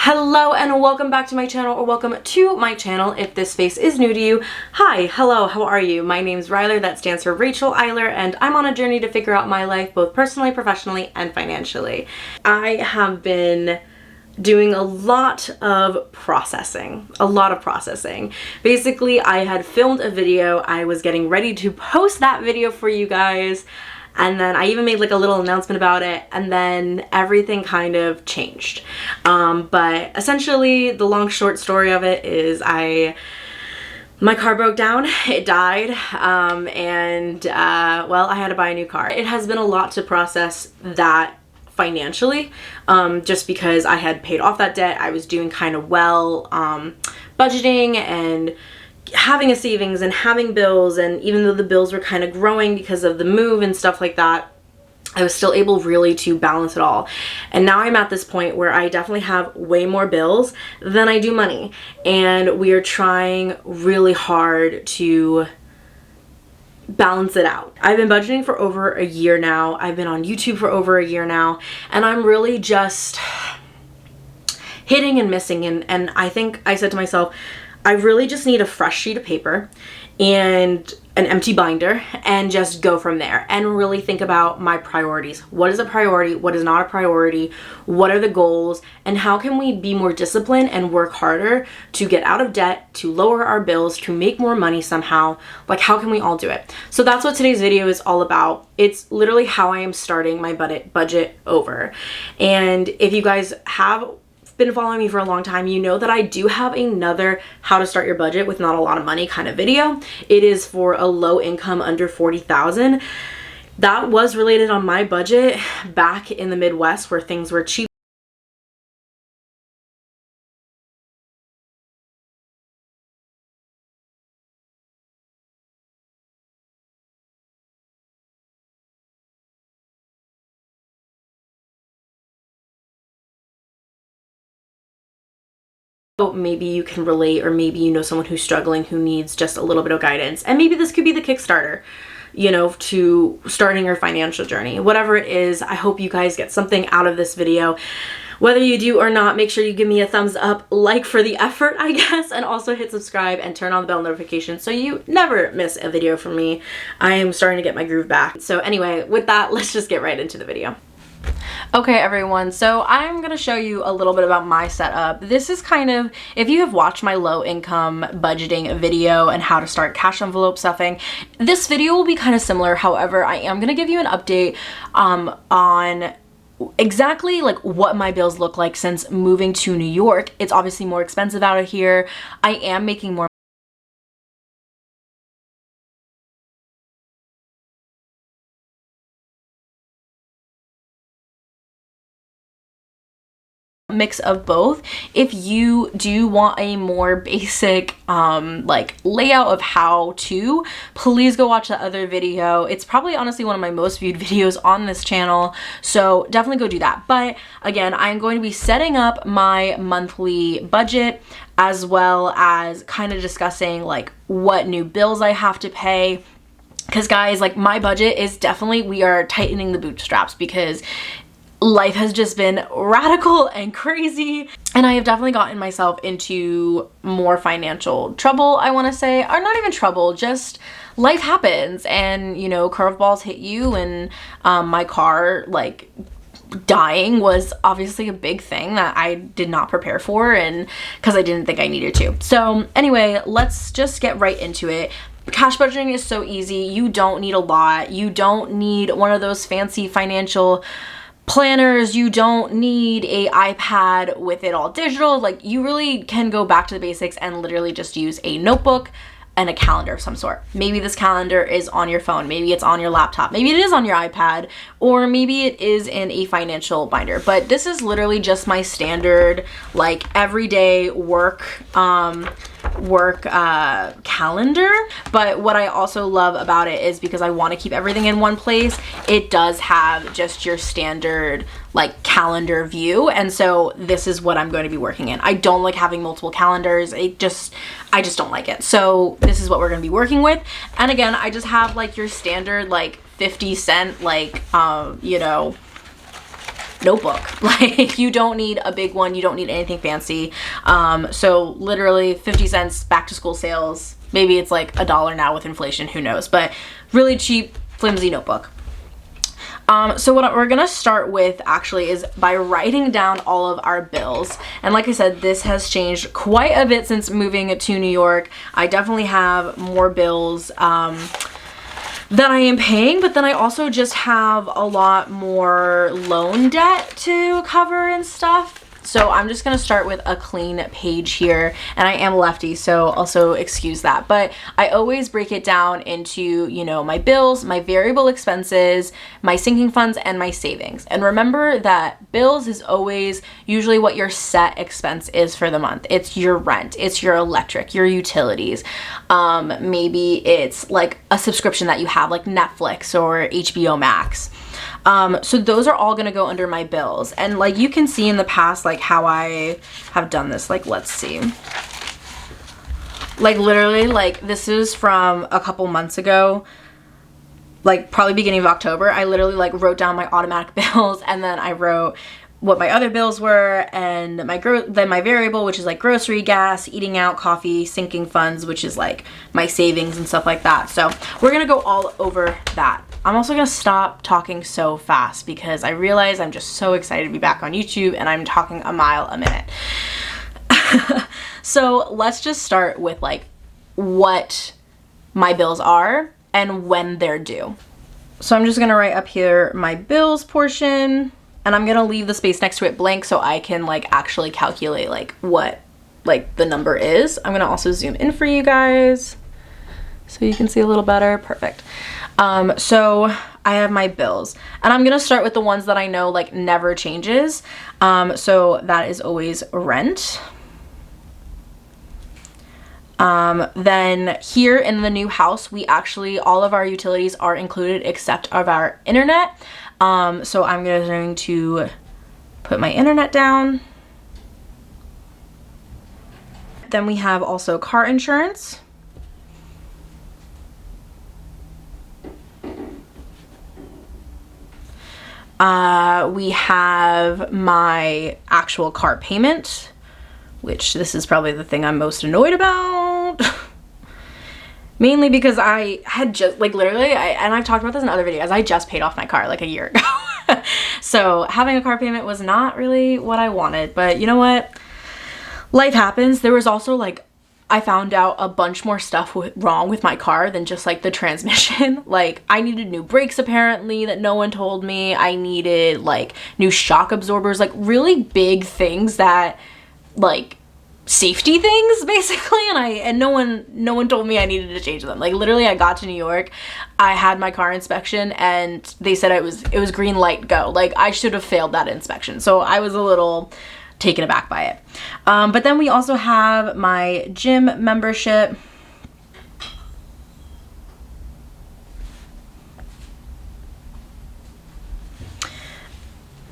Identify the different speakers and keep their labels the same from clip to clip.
Speaker 1: Hello and welcome back to my channel, or welcome to my channel if this face is new to you. Hi, hello, how are you? My name's Ryler, that stands for Rachel Eiler, and I'm on a journey to figure out my life both personally, professionally, and financially. I have been doing a lot of processing. Basically, I had filmed a video, I was getting ready to post that video for you guys, and then I even made like a little announcement about it, and then everything kind of changed. But essentially, the long short story of it is my car broke down, it died, well, I had to buy a new car. It has been a lot to process that financially, just because I had paid off that debt. I was doing kind of well, budgeting and having a savings and having bills, and even though the bills were kind of growing because of the move and stuff like that, I was still able really to balance it all. And now I'm at this point where I definitely have way more bills than I do money, and we are trying really hard to balance it out. I've been budgeting for over a year now. I've been on YouTube for over a year now, and I'm really just hitting and missing, and I think I said to myself, I really just need a fresh sheet of paper and an empty binder and just go from there and really think about my priorities. What is a priority? What is not a priority? What are the goals? And how can we be more disciplined and work harder to get out of debt, to lower our bills, to make more money somehow? Like, how can we all do it? So that's what today's video is all about. It's literally how I am starting my budget over. And if you guys have been following me for a long time, you know that I do have another how to start your budget with not a lot of money kind of video. It is for a low income under 40,000. That was related on my budget back in the Midwest where things were cheap. Maybe you can relate, or maybe you know someone who's struggling who needs just a little bit of guidance, and maybe this could be the Kickstarter, you know, to starting your financial journey. Whatever it is, I hope you guys get something out of this video. Whether you do or not, make sure you give me a thumbs up, like for the effort, I guess, and also hit subscribe and turn on the bell notification so you never miss a video from me. I am starting to get my groove back. So anyway, with that, let's just get right into the video. Okay everyone, so I'm going to show you a little bit about my setup. This is kind of, if you have watched my low income budgeting video and how to start cash envelope stuffing, this video will be kind of similar. However, I am going to give you an update on exactly like what my bills look like since moving to New York. It's obviously more expensive out of here. I am making more mix of both. If you do want a more basic like layout of how to, please go watch the other video. It's probably honestly one of my most viewed videos on this channel, so definitely go do that. But again, I'm going to be setting up my monthly budget as well as kind of discussing like what new bills I have to pay. Because guys, like my budget is definitely, we are tightening the bootstraps because life has just been radical and crazy, and I have definitely gotten myself into more financial trouble, I want to say, or not even trouble, just life happens, and you know, curveballs hit you, and my car like dying was obviously a big thing that I did not prepare for, and because I didn't think I needed to. So anyway, let's just get right into it. Cash budgeting is so easy. You don't need a lot. You don't need one of those fancy financial planners. You don't need a iPad with it all digital. Like, you really can go back to the basics and literally just use a notebook and a calendar of some sort. Maybe this calendar is on your phone, maybe it's on your laptop, maybe it is on your iPad, or maybe it is in a financial binder. But this is literally just my standard like everyday work calendar. But what I also love about it is because I want to keep everything in one place, it does have just your standard like calendar view, and so this is what I'm going to be working in. I don't like having multiple calendars. I just don't like it. So this is what we're going to be working with. And again, I just have like your standard like 50 cent like you know, notebook. Like, you don't need a big one, you don't need anything fancy. So literally 50 cents back to school sales. Maybe it's like $1 now with inflation, who knows, but really cheap, flimsy notebook. So what we're gonna start with actually is by writing down all of our bills. And like I said, this has changed quite a bit since moving to New York. I definitely have more bills that I am paying, but then I also just have a lot more loan debt to cover and stuff. So I'm just gonna start with a clean page here, and I am lefty, so also excuse that. But I always break it down into, you know, my bills, my variable expenses, my sinking funds, and my savings. And remember that bills is always usually what your set expense is for the month. It's your rent, it's your electric, your utilities. Maybe it's like a subscription that you have, like Netflix or HBO Max. So those are all gonna go under my bills. And like you can see in the past, like how I have done this. Like, let's see. Like literally, like this is from a couple months ago, like probably beginning of October. I literally like wrote down my automatic bills, and then I wrote what my other bills were, and then my variable, which is like grocery, gas, eating out, coffee, sinking funds, which is like my savings and stuff like that. So we're gonna go all over that. I'm also gonna stop talking so fast because I realize I'm just so excited to be back on YouTube and I'm talking a mile a minute. So let's just start with like what my bills are and when they're due. So I'm just gonna write up here my bills portion, and I'm gonna leave the space next to it blank so I can like actually calculate like what like the number is. I'm gonna also zoom in for you guys so you can see a little better. Perfect. So I have my bills, and I'm gonna start with the ones that I know like never changes. So that is always rent. Then here in the new house, we actually, all of our utilities are included except of our internet. So I'm going to put my internet down. Then we have also car insurance. We have my actual car payment, which this is probably the thing I'm most annoyed about. Mainly because I had just, like literally, and I've talked about this in other videos, I just paid off my car like a year ago. So having a car payment was not really what I wanted, but you know what? Life happens. There was also like, I found out a bunch more stuff wrong with my car than just like the transmission. Like I needed new brakes apparently that no one told me. I needed like new shock absorbers, like really big things that like safety things basically, and no one told me I needed to change them. Like literally I got to New York, I had my car inspection, and they said it was green light, go. Like I should have failed that inspection. So I was a little taken aback by it. But then we also have my gym membership.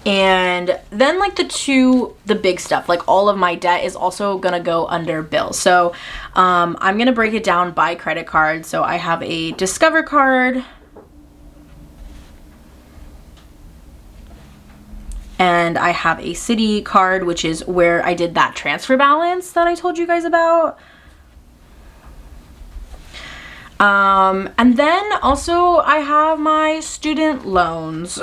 Speaker 1: And then like the big stuff, like all of my debt is also gonna go under bills. So I'm gonna break it down by credit card. So I have a Discover card, and I have a Citi card, which is where I did that transfer balance that I told you guys about. And then also I have my student loans.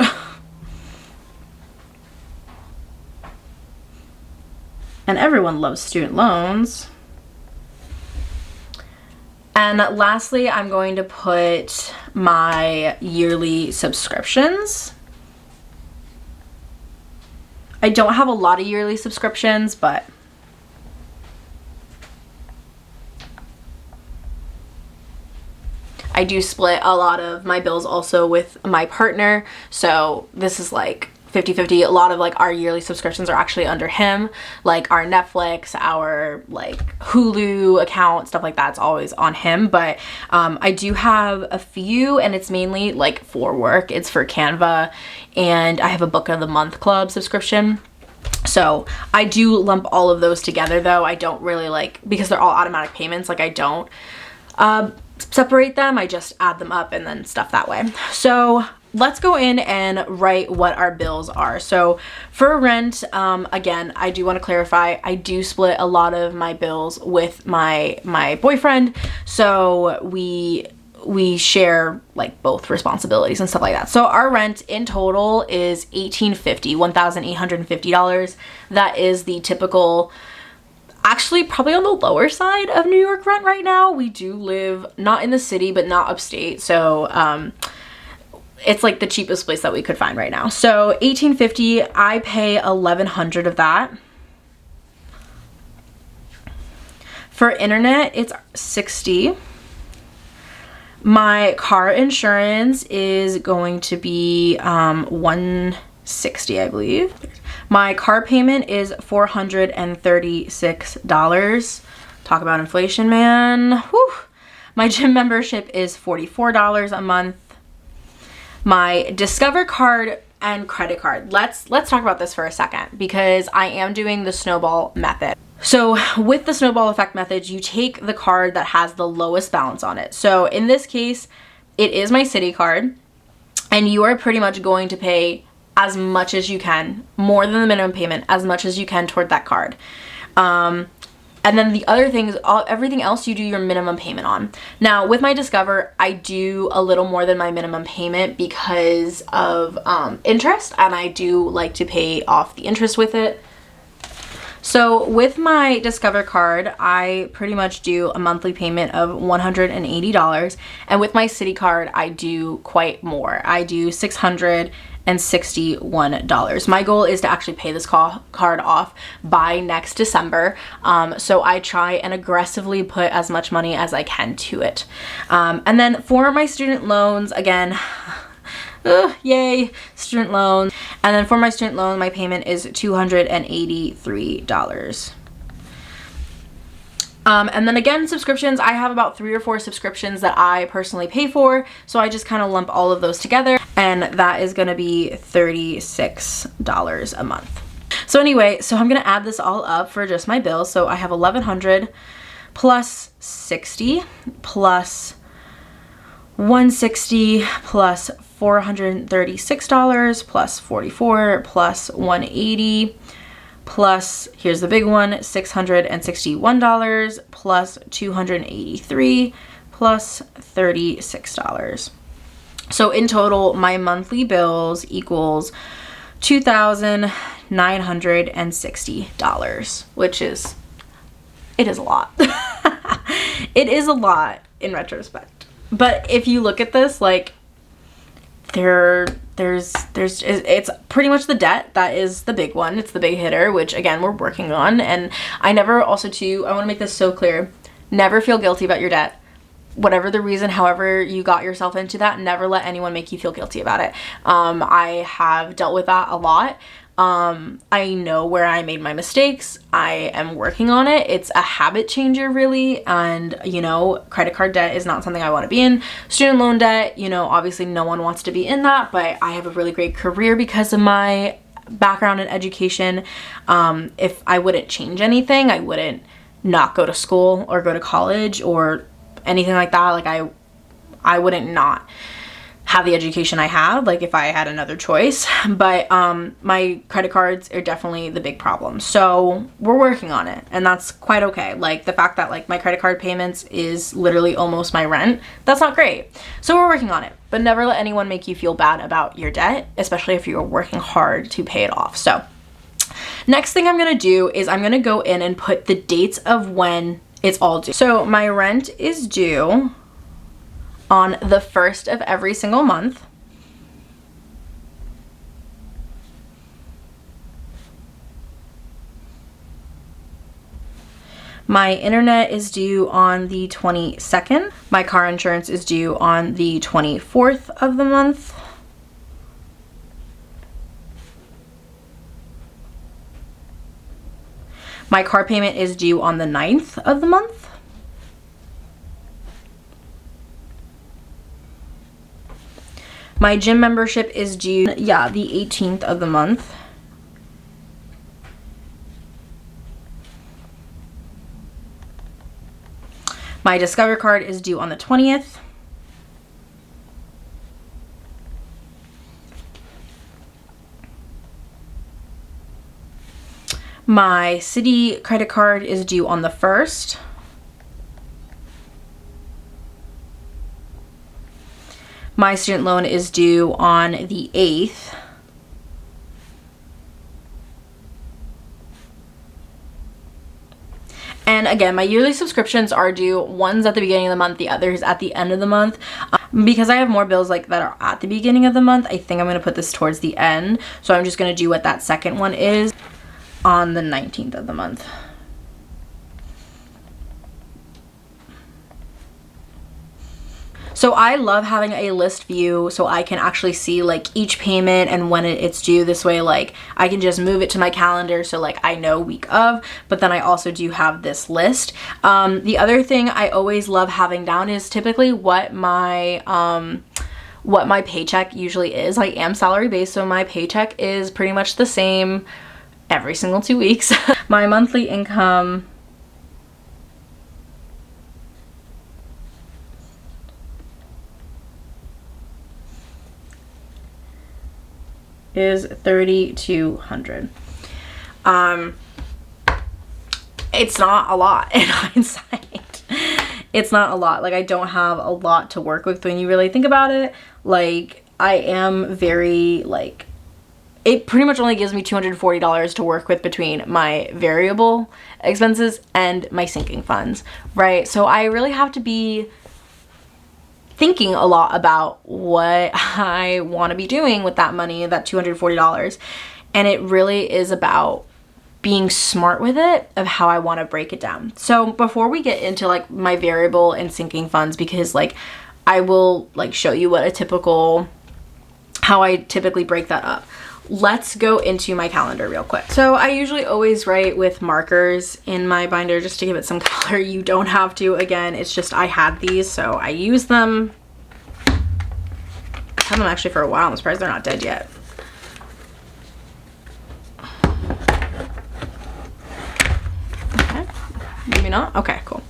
Speaker 1: And everyone loves student loans. And lastly, I'm going to put my yearly subscriptions. I don't have a lot of yearly subscriptions, but I do split a lot of my bills also with my partner. So this is like 50-50. A lot of like our yearly subscriptions are actually under him, like our Netflix, our like Hulu account, stuff like that's always on him. But I do have a few, and it's mainly like for work. It's for Canva, and I have a Book of the Month Club subscription. So I do lump all of those together though. I don't really like, because they're all automatic payments, like I don't separate them. I just add them up and then stuff that way. So let's go in and write what our bills are. So for rent, again, I do want to clarify, I do split a lot of my bills with my boyfriend. So we share like both responsibilities and stuff like that. So our rent in total is $1,850. That is the typical, actually probably on the lower side of New York rent right now. We do live not in the city, but not upstate. So, it's like the cheapest place that we could find right now. So $1,850, I pay $1,100 of that. For internet, it's $60. My car insurance is going to be $160, I believe. My car payment is $436. Talk about inflation, man. Whew. My gym membership is $44 a month. My Discover card and credit card. Let's talk about this for a second, because I am doing the snowball method. So with the snowball effect method, you take the card that has the lowest balance on it. So in this case, it is my Citi card, and you are pretty much going to pay as much as you can, more than the minimum payment, as much as you can toward that card. And then the other things, everything else you do your minimum payment on. Now with my Discover, I do a little more than my minimum payment because of interest, and I do like to pay off the interest with it. So with my Discover card, I pretty much do a monthly payment of $180. And with my Citi card, I do quite more. I do $661. My goal is to actually pay this card off by next December. So I try and aggressively put as much money as I can to it. And then for my student loans, again, yay, student loan. And then for my student loan, my payment is $283. And then again, subscriptions, I have about 3 or 4 subscriptions that I personally pay for. So I just kind of lump all of those together, and that is going to be $36 a month. So anyway, so I'm going to add this all up for just my bills. So I have $1,100 plus $60 plus $160 plus $436 plus $44 plus $180 plus, here's the big one, $661 plus $283 plus $36. So in total, my monthly bills equals $2,960, which is, it is a lot. It is a lot in retrospect. But if you look at this, like, it's pretty much the debt that is the big one. It's the big hitter, which again, we're working on. And I never, also too, I want to make this so clear, never feel guilty about your debt. Whatever the reason, however you got yourself into that, never let anyone make you feel guilty about it. I have dealt with that a lot. I know where I made my mistakes. I am working on it. It's a habit changer, really. And, you know, credit card debt is not something I want to be in. Student loan debt, you know, obviously no one wants to be in that, but I have a really great career because of my background in education. If I wouldn't change anything, I wouldn't not go to school or go to college or anything like that. Like I wouldn't not have the education I have, like if I had another choice. But my credit cards are definitely the big problem. So we're working on it, and that's quite okay. Like the fact that like my credit card payments is literally almost my rent, that's not great. So we're working on it, but never let anyone make you feel bad about your debt, especially if you're working hard to pay it off. So next thing I'm gonna do is I'm gonna go in and put the dates of when it's all due. So my rent is due on the 1st of every single month. My internet is due on the 22nd. My car insurance is due on the 24th of the month. My car payment is due on the 9th of the month. My gym membership is due, the 18th of the month. My Discover card is due on the 20th. My city credit card is due on the 1st. My student loan is due on the 8th. And again, my yearly subscriptions are due. One's at the beginning of the month, the other's at the end of the month. Because I have more bills like that are at the beginning of the month, I think I'm going to put this towards the end. So I'm just going to do what that second one is on the 19th of the month. So I love having a list view so I can actually see like each payment and when it's due. This way, like I can just move it to my calendar so like I know week of, but then I also do have this list. The other thing I always love having down is typically what my paycheck usually is. I am salary based, so my paycheck is pretty much the same every single 2 weeks. My monthly income is $3,200. It's not a lot in hindsight. It's not a lot. Like I don't have a lot to work with when you really think about it. Like I am very like, it pretty much only gives me $240 to work with between my variable expenses and my sinking funds, right? So I really have to be thinking a lot about what I want to be doing with that money, that $240. And it really is about being smart with it of how I want to break it down. So before we get into like my variable and sinking funds, because like I will like show you what how I typically break that up. Let's go into my calendar real quick. So I usually always write with markers in my binder just to give it some color. You don't have to. Again, it's just I had these, so I use them. I've had them actually for a while. I'm surprised they're not dead yet. Okay, maybe not. Okay, cool.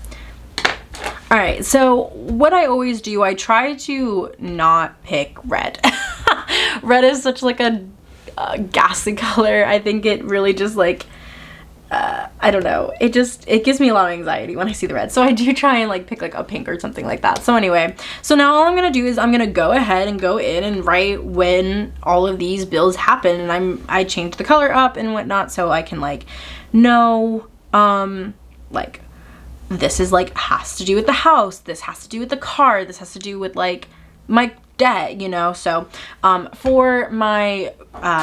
Speaker 1: All right, so what I always do, I try to not pick red. Red is such like a ghastly color. I think it really just like I don't know, it gives me a lot of anxiety when I see the red, so I do try and like pick like a pink or something like that. So anyway, so now all I'm gonna do is I'm gonna go ahead and go in and write when all of these bills happen, and I change the color up and whatnot so I can like know like this is like has to do with the house, this has to do with the car, this has to do with like my debt, you know. So for my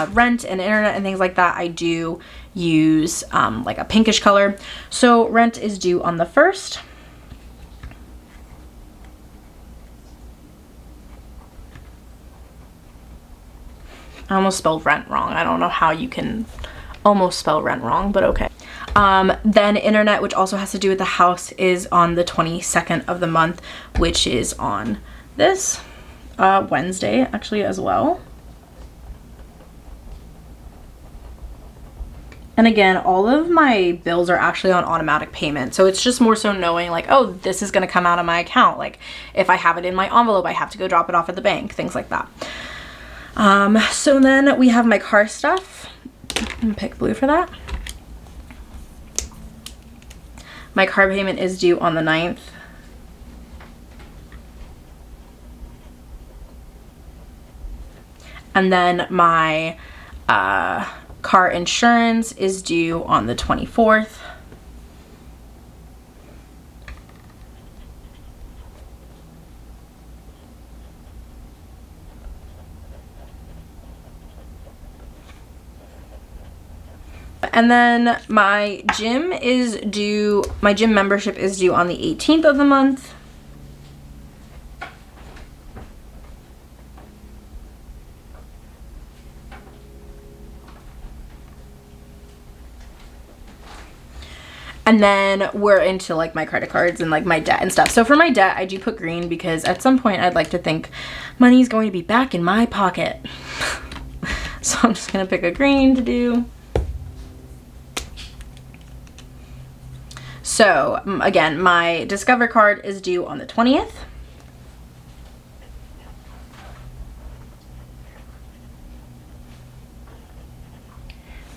Speaker 1: rent and internet and things like that, I do use like a pinkish color. So rent is due on the 1st. I almost spelled rent wrong. I don't know how you can almost spell rent wrong, but okay. Then internet, which also has to do with the house, is on the 22nd of the month, which is on this Wednesday actually as well. And again, all of my bills are actually on automatic payment. So it's just more so knowing like, oh, this is gonna come out of my account. Like if I have it in my envelope, I have to go drop it off at the bank, things like that. So then we have my car stuff. I'm gonna pick blue for that. My car payment is due on the 9th. And then my car insurance is due on the 24th. And then my gym membership is due on the 18th of the month. And then we're into like my credit cards and like my debt and stuff. So for my debt, I do put green because at some point I'd like to think money is going to be back in my pocket. So I'm just gonna pick a green to do. So again, my Discover card is due on the 20th.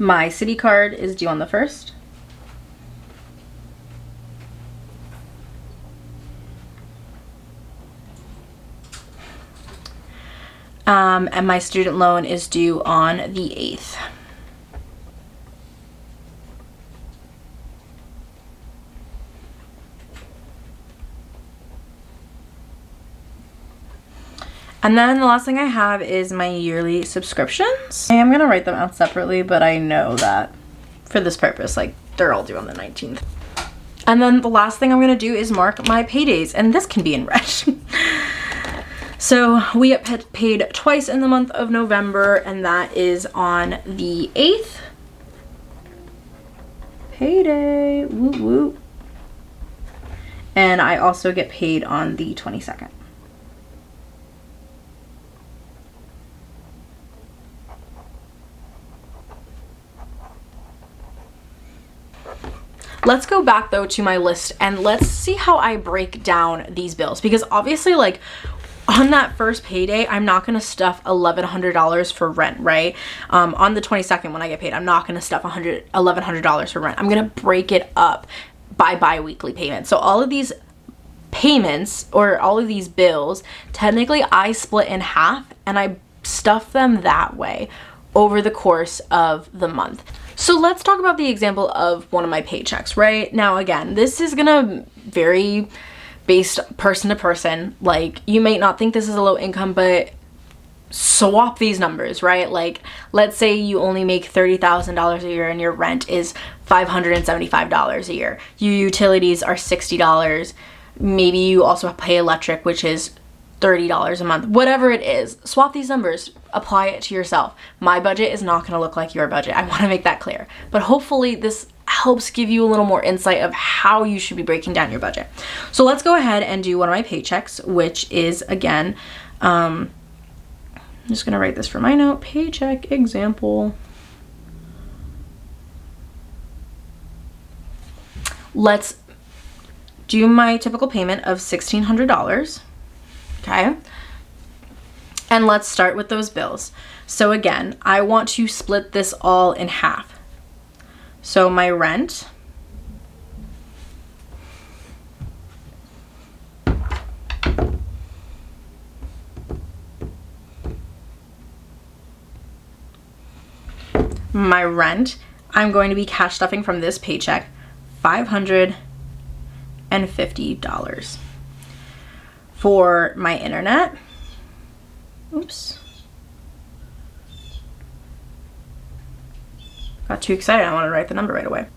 Speaker 1: My city card is due on the 1st. And my student loan is due on the 8th. And then the last thing I have is my yearly subscriptions. I am gonna write them out separately, but I know that for this purpose, like, they're all due on the 19th. And then the last thing I'm gonna do is mark my paydays, and this can be in red. So we get paid twice in the month of November, and that is on the 8th. Payday, whoop whoop. And I also get paid on the 22nd. Let's go back though to my list and let's see how I break down these bills, because obviously, like, on that first payday, I'm not gonna stuff $1,100 for rent, right? On the 22nd when I get paid, I'm not gonna stuff $1,100 for rent. I'm gonna break it up by bi-weekly payments. So all of these payments, or all of these bills, technically I split in half and I stuff them that way over the course of the month. So let's talk about the example of one of my paychecks, right? Now, again, this is gonna vary based person to person. Like, you may not think this is a low income, but swap these numbers, right? Like, let's say you only make $30,000 a year and your rent is $575 a year. Your utilities are $60. Maybe you also pay electric, which is $30 a month. Whatever it is, swap these numbers, apply it to yourself. My budget is not going to look like your budget. I want to make that clear. But hopefully this helps give you a little more insight of how you should be breaking down your budget. So let's go ahead and do one of my paychecks, which is, again, I'm just going to write this for my note, paycheck example. Let's do my typical payment of $1,600. Okay, and let's start with those bills. So again, I want to split this all in half. So my rent, I'm going to be cash stuffing from this paycheck $550. For my internet, oops, got too excited, I want to write the number right away,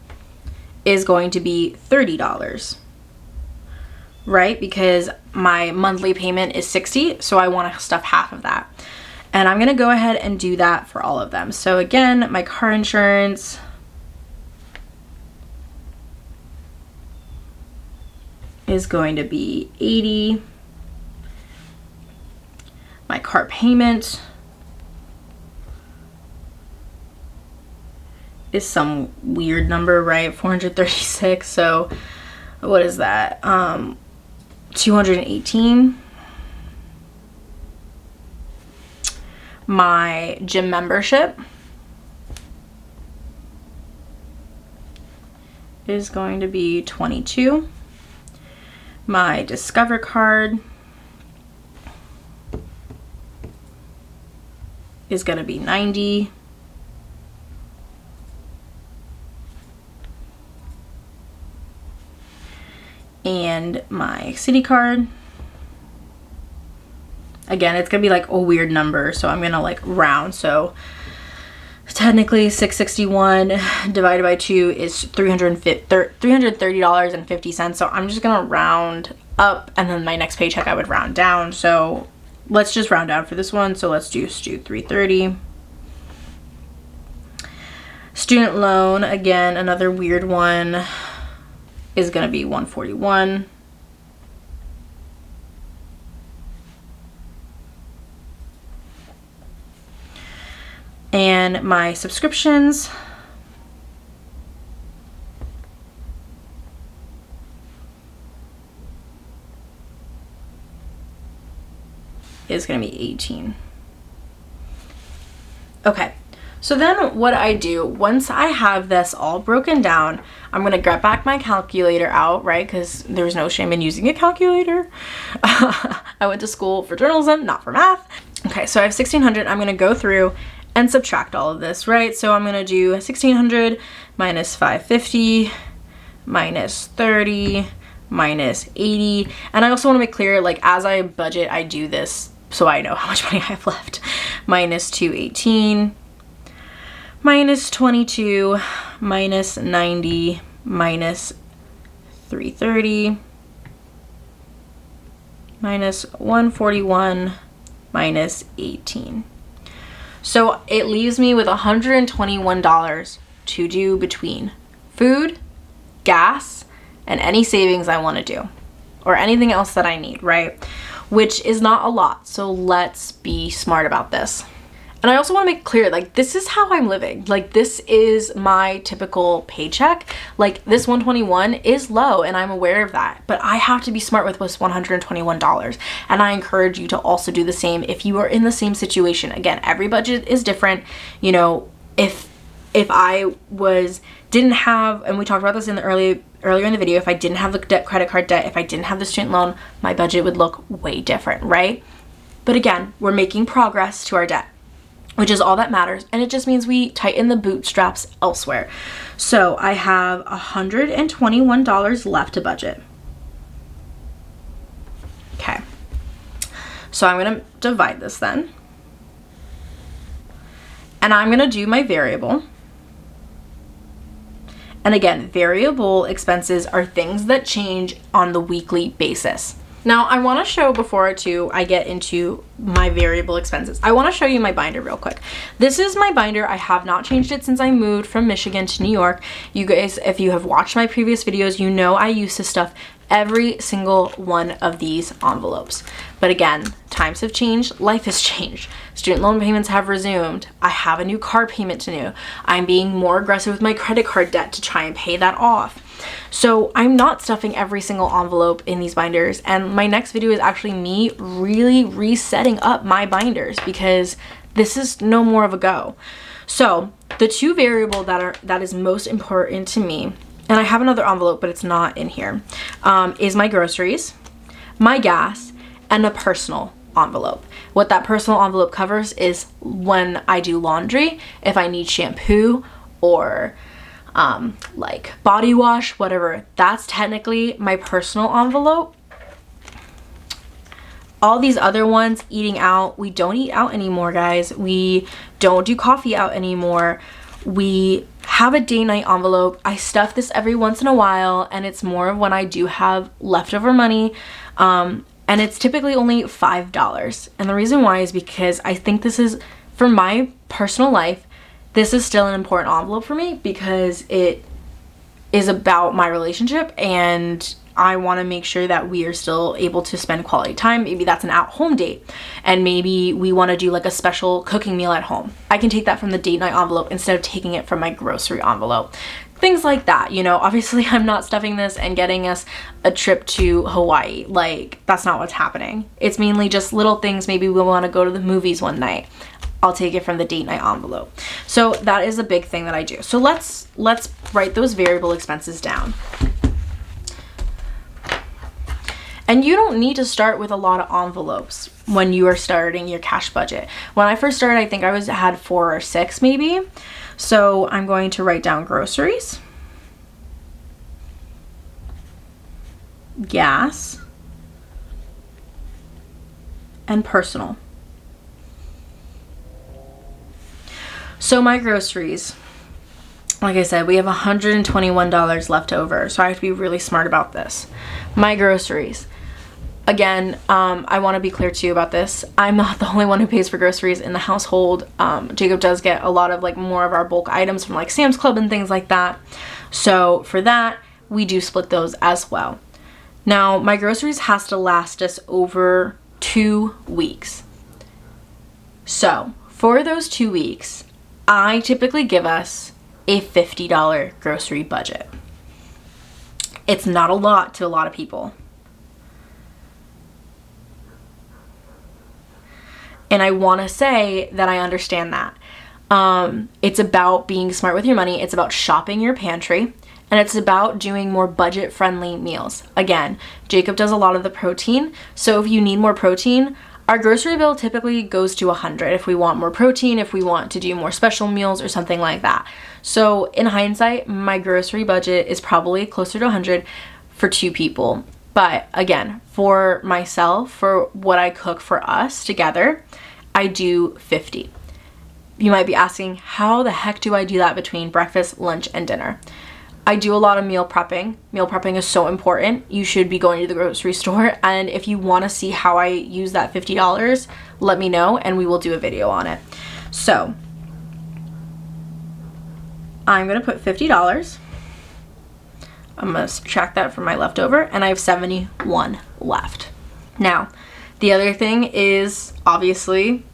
Speaker 1: is going to be $30, right? Because my monthly payment is $60, so I want to stuff half of that. And I'm going to go ahead and do that for all of them. So again, my car insurance is going to be $80. My car payment is some weird number, right? 436. So what is that? 218. My gym membership is going to be 22. My Discover card is going to be 90. And my city card, again, it's going to be like a weird number, so I'm going to like round. So technically $661 divided by 2 is $330.50. So I'm just going to round up, and then my next paycheck I would round down. So let's just round down for this one. So let's do 330. Student loan, again, another weird one, is going to be 141. And my subscriptions is going to be 18. Okay, So then what I do, once I have this all broken down, I'm going to get back my calculator out, right? Because there's no shame in using a calculator. I went to school for journalism, not for math. Okay, so I have 1,600. I'm going to go through and subtract all of this, right? So I'm going to do 1,600 minus 550 minus 30 minus 80. And I also want to make clear, like, as I budget, I do this so I know how much money I have left. Minus 218 minus 22 minus 90 minus 330 minus 141 minus 18. So it leaves me with $121 to do between food, gas, and any savings I want to do, or anything else that I need, right? Which is not a lot, so let's be smart about this. And I also want to make clear, like, this is how I'm living. Like, this is my typical paycheck. Like, this 121 is low, and I'm aware of that. But I have to be smart with this $121. And I encourage you to also do the same if you are in the same situation. Again, every budget is different. You know, if I didn't have, and we talked about this in the earlier in the video, if I didn't have the credit card debt, if I didn't have the student loan, my budget would look way different, right? But again, we're making progress to our debt, which is all that matters, and it just means we tighten the bootstraps elsewhere. So I have $121 left to budget. Okay, so I'm gonna divide this then, and I'm gonna do my variable. And again, variable expenses are things that change on the weekly basis. Now, I want to show, before I get into my variable expenses, I want to show you my binder real quick. This is my binder. I have not changed it since I moved from Michigan to New York. You guys, if you have watched my previous videos, you know I used to stuff every single one of these envelopes. But again, times have changed, life has changed. Student loan payments have resumed. I have a new car payment to do. I'm being more aggressive with my credit card debt to try and pay that off. So I'm not stuffing every single envelope in these binders, and my next video is actually me really resetting up my binders because this is no more of a go. So the two variable that is most important to me, and I have another envelope but it's not in here, is my groceries, my gas, and a personal envelope. What that personal envelope covers is when I do laundry, if I need shampoo or like body wash, whatever, that's technically my personal envelope. All these other ones, eating out, we don't eat out anymore, guys. We don't do coffee out anymore. We have a day-night envelope. I stuff this every once in a while, and it's more of when I do have leftover money, and it's typically only $5. And the reason why is because I think this is, for my personal life, this is still an important envelope for me because it is about my relationship, and I want to make sure that we are still able to spend quality time. Maybe that's an at-home date, and maybe we want to do like a special cooking meal at home. I can take that from the date night envelope instead of taking it from my grocery envelope. Things like that, you know. Obviously, I'm not stuffing this and getting us a trip to Hawaii. Like, that's not what's happening. It's mainly just little things. Maybe we want to go to the movies one night. I'll take it from the date night envelope. So that is a big thing that I do. So let's write those variable expenses down. And you don't need to start with a lot of envelopes when you are starting your cash budget. When I first started, I think I had 4 or 6 maybe. So I'm going to write down groceries, gas, and personal. So my groceries, like I said, we have $121 left over, so I have to be really smart about this. My groceries, again, I want to be clear too about this. I'm not the only one who pays for groceries in the household. Jacob does get a lot of like more of our bulk items from like Sam's Club and things like that. So for that, we do split those as well. Now, my groceries has to last us over 2 weeks. So for those 2 weeks, I typically give us a $50 grocery budget. It's not a lot to a lot of people. And I want to say that I understand that. It's about being smart with your money. It's about shopping your pantry. And it's about doing more budget-friendly meals. Again, Jacob does a lot of the protein. So if you need more protein, our grocery bill typically goes to $100 if we want more protein, if we want to do more special meals or something like that. So in hindsight, my grocery budget is probably closer to $100 for 2 people. But again, for myself, for what I cook for us together, I do $50. You might be asking, how the heck do I do that between breakfast, lunch, and dinner? I do a lot of meal prepping. Meal prepping is so important. You should be going to the grocery store, and if you want to see how I use that $50, let me know and we will do a video on it. So I'm going to put $50. I'm going to subtract that from my leftover, and I have 71 left. Now, the other thing is obviously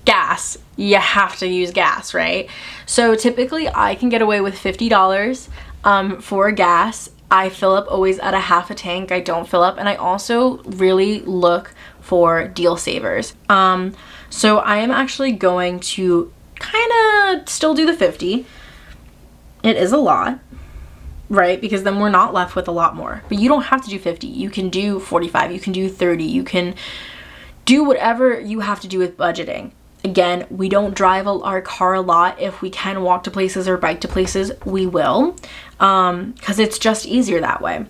Speaker 1: gas. You have to use gas, right? So typically I can get away with $50 for gas. I fill up always at a half a tank. I don't fill up, and I also really look for deal savers. So I am actually going to kind of still do the 50. It is a lot, right? Because then we're not left with a lot more. But you don't have to do 50. You can do 45. You can do 30. You can do whatever you have to do with budgeting. Again, we don't drive our car a lot. If we can walk to places or bike to places, we will, because it's just easier that way.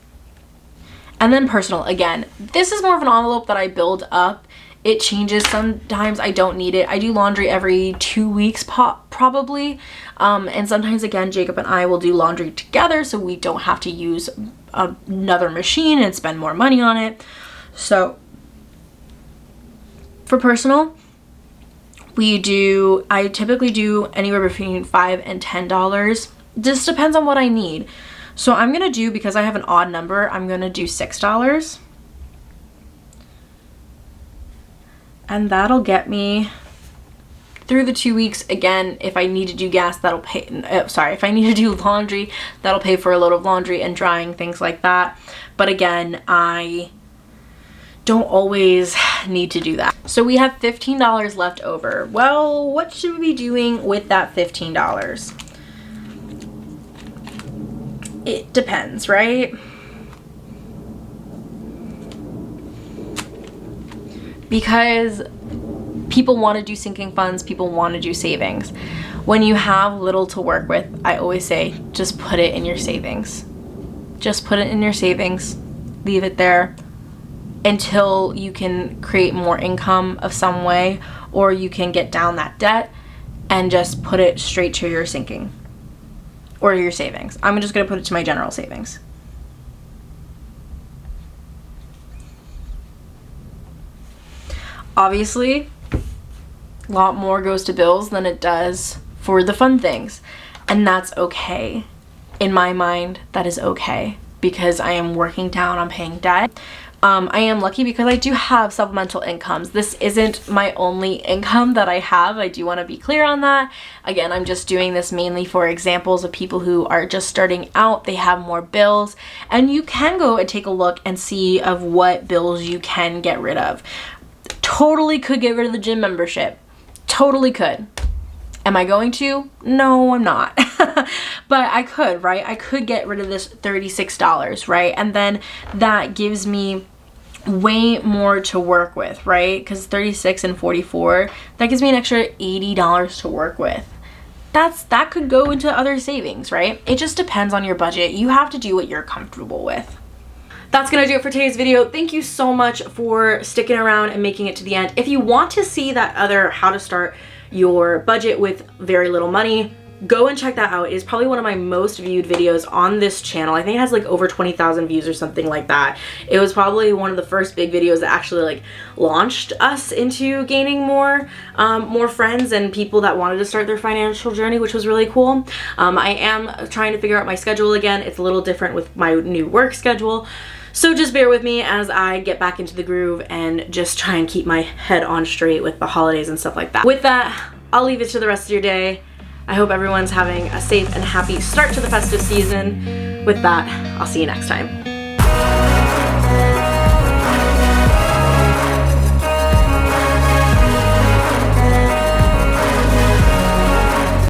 Speaker 1: And then personal, again, this is more of an envelope that I build up. It changes. Sometimes I don't need it. I do laundry every 2 weeks probably. And sometimes, again, Jacob and I will do laundry together so we don't have to use another machine and spend more money on it. So for personal, I typically do anywhere between $5 and $10. Just depends on what I need. So I'm going to do, because I have an odd number, I'm going to do $6. And that'll get me through the 2 weeks. Again, if I need to do gas, that'll pay, if I need to do laundry, that'll pay for a load of laundry and drying, things like that. But again, I don't always need to do that. So we have $15 left over. Well, what should we be doing with that $15? It depends, right? Because people want to do sinking funds, people want to do savings. When you have little to work with, I always say, just put it in your savings. Just put it in your savings, leave it there until you can create more income of some way, or you can get down that debt and just put it straight to your sinking or your savings. I'm just going to put it to my general savings. Obviously, a lot more goes to bills than it does for the fun things, and that's okay. In my mind, that is okay, because I am working down on paying debt. I am lucky because I do have supplemental incomes. This isn't my only income that I have. I do want to be clear on that. Again, I'm just doing this mainly for examples of people who are just starting out. They have more bills, and you can go and take a look and see of what bills you can get rid of. Totally could get rid of the gym membership. Totally could. Am I going to? No, I'm not. But I could, right? I could get rid of this $36, right? And then that gives me way more to work with, right? Because 36 and 44, that gives me an extra $80 to work with. That could go into other savings, right? It just depends on your budget. You have to do what you're comfortable with. That's gonna do it for today's video. Thank you so much for sticking around and making it to the end. If you want to see that other how to start your budget with very little money, go and check that out. It is probably one of my most viewed videos on this channel. I think it has like over 20,000 views or something like that. It was probably one of the first big videos that actually like launched us into gaining more friends and people that wanted to start their financial journey, which was really cool. I am trying to figure out my schedule again. It's a little different with my new work schedule. So just bear with me as I get back into the groove and just try and keep my head on straight with the holidays and stuff like that. With that, I'll leave it to the rest of your day. I hope everyone's having a safe and happy start to the festive season. With that, I'll see you next time.